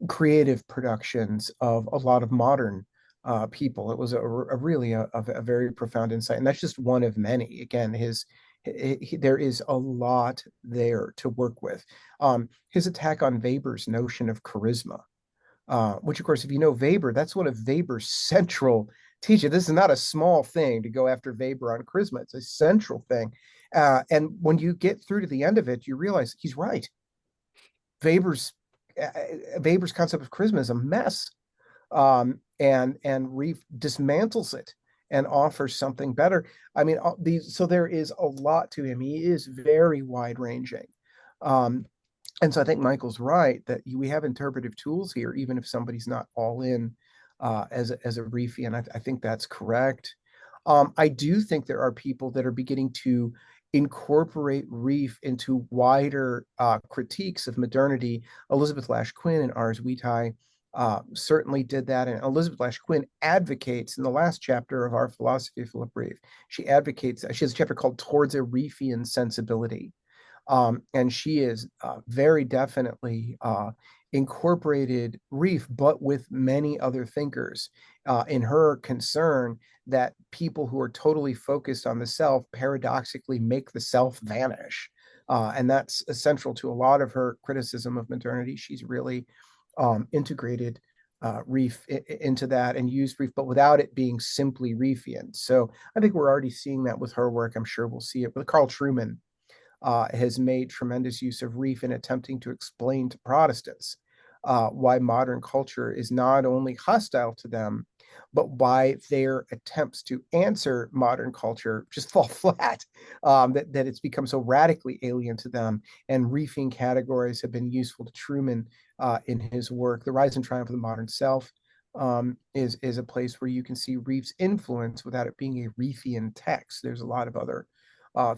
creative productions of a lot of modern people. It was a very profound insight, and that's just one of many. Again, there is a lot there to work with. His attack on Weber's notion of charisma, which of course, if you know Weber, that's one of Weber's central teachings. This is not a small thing to go after Weber on charisma. It's a central thing. And when you get through to the end of it, you realize he's right. Weber's Weber's concept of charisma is a mess. And Rieff dismantles it and offers something better. I mean, so there is a lot to him. He is very wide ranging. Um, and so I think Michael's right that we have interpretive tools here, even if somebody's not all in as a Reefian. I think that's correct. I do think there are people that are beginning to incorporate Rieff into wider critiques of modernity. Elizabeth Lash Quinn and Ars Vitae certainly did that. And Elizabeth Lash Quinn advocates in the last chapter of our Philosophy of Phillip Rieff. She has a chapter called Towards a Reeffian Sensibility. And she is very definitely incorporated Rieff, but with many other thinkers in her concern that people who are totally focused on the self paradoxically make the self vanish. And that's essential to a lot of her criticism of modernity. She's really integrated Rieff into that and use Rieff, but without it being simply Rieffian. So I think we're already seeing that with her work. I'm sure we'll see it with Carl Trueman. Has made tremendous use of Rieff in attempting to explain to Protestants why modern culture is not only hostile to them, but why their attempts to answer modern culture just fall flat, that it's become so radically alien to them. And Rieffian categories have been useful to Trueman in his work. The Rise and Triumph of the Modern Self is a place where you can see Rieff's influence without it being a Rieffian text. There's a lot of other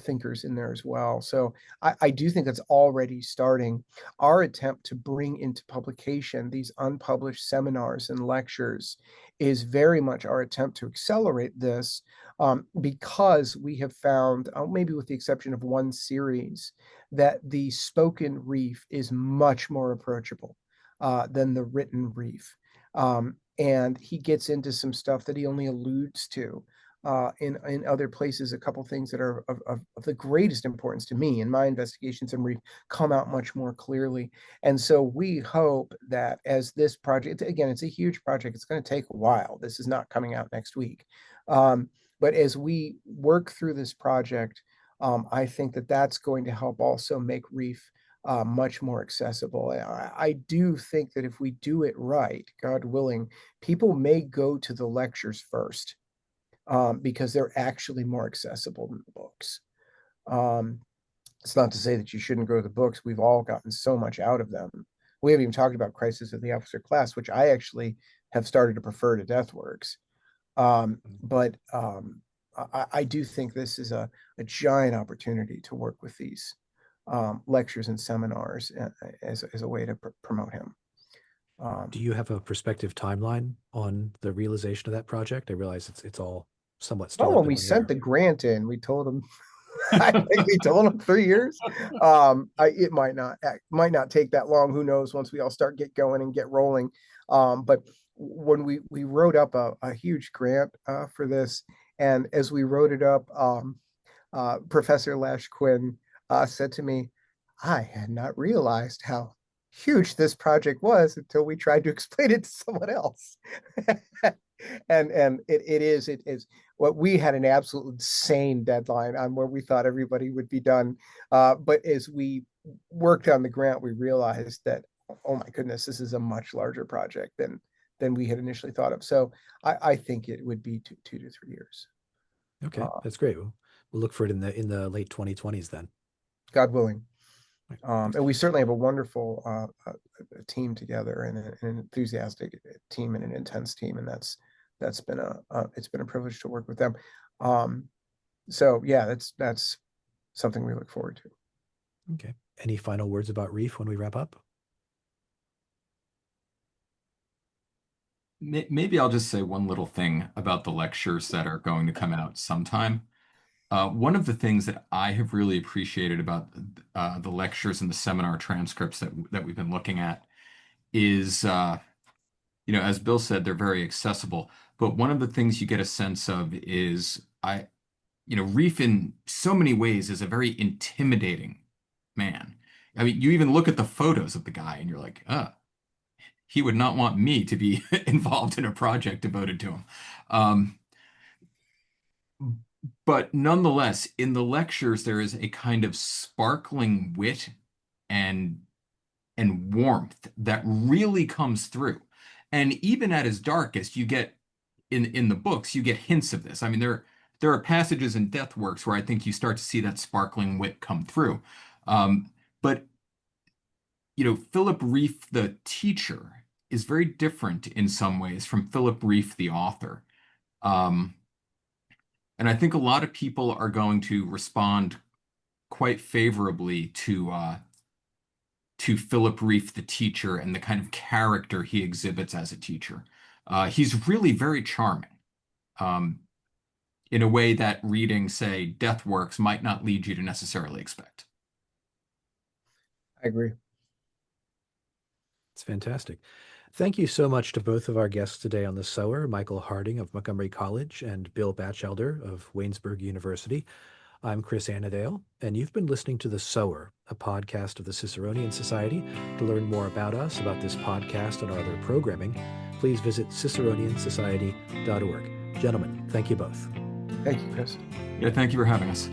thinkers in there as well. So I do think it's already starting. Our attempt to bring into publication these unpublished seminars and lectures is very much our attempt to accelerate this, because we have found, maybe with the exception of one series, that the spoken Rieff is much more approachable than the written Rieff. And he gets into some stuff that he only alludes to in other places. A couple things that are of the greatest importance to me in my investigations and Rieff come out much more clearly. And so we hope that as this project, again, it's a huge project, it's going to take a while. This is not coming out next week. But as we work through this project, I think that that's going to help also make Rieff much more accessible. I do think that if we do it right, God willing, people may go to the lectures first, because they're actually more accessible than the books. It's not to say that you shouldn't go to the books. We've all gotten so much out of them. We haven't even talked about Crisis of the Officer Class, which I actually have started to prefer to Deathworks. But I do think this is a giant opportunity to work with these lectures and seminars as a way to promote him. Do you have a prospective timeline on the realization of that project? I realize it's all somewhat still Well, up when in we the sent air. the grant in, we told them, I think we told them 3 years. It might not take that long. Who knows? Once we all start get going and get rolling. But when we wrote up a huge grant for this, and as we wrote it up, Professor Lash Quinn said to me, "I had not realized how huge this project was until we tried to explain it to someone else." And it is what we had an absolute insane deadline on where we thought everybody would be done. But as we worked on the grant, we realized that, oh my goodness, this is a much larger project than we had initially thought of. So I think it would be 2 to 3 years. Okay, that's great. We'll look for it in the late 2020s then. God willing. Right. And we certainly have a wonderful team together, and an enthusiastic team and an intense team, and it's been a privilege to work with them. So yeah, that's something we look forward to. Okay. Any final words about Rieff when we wrap up? Maybe I'll just say one little thing about the lectures that are going to come out sometime. One of the things that I have really appreciated about the lectures and the seminar transcripts that we've been looking at is, as Bill said, they're very accessible. But one of the things you get a sense of is Rieff in so many ways is a very intimidating man. I mean, you even look at the photos of the guy and you're like, he would not want me to be involved in a project devoted to him. But nonetheless, in the lectures, there is a kind of sparkling wit and warmth that really comes through. And even at his darkest, you get in the books, you get hints of this. I mean, there are passages in Deathworks where I think you start to see that sparkling wit come through. But Philip Rieff, the teacher, is very different in some ways from Philip Rieff, the author. And I think a lot of people are going to respond quite favorably to Philip Rieff, the teacher, and the kind of character he exhibits as a teacher. He's really very charming, in a way that reading, say, Deathworks might not lead you to necessarily expect. I agree. It's fantastic. Thank you so much to both of our guests today on the Sower, Michael Harding of Montgomery College and Bill Batchelder of Waynesburg University. I'm Chris Anadale, and you've been listening to The Sower, a podcast of the Ciceronian Society. To learn more about us, about this podcast, and our other programming, please visit ciceroniansociety.org. Gentlemen, thank you both. Thank you, Chris. Yeah, thank you for having us.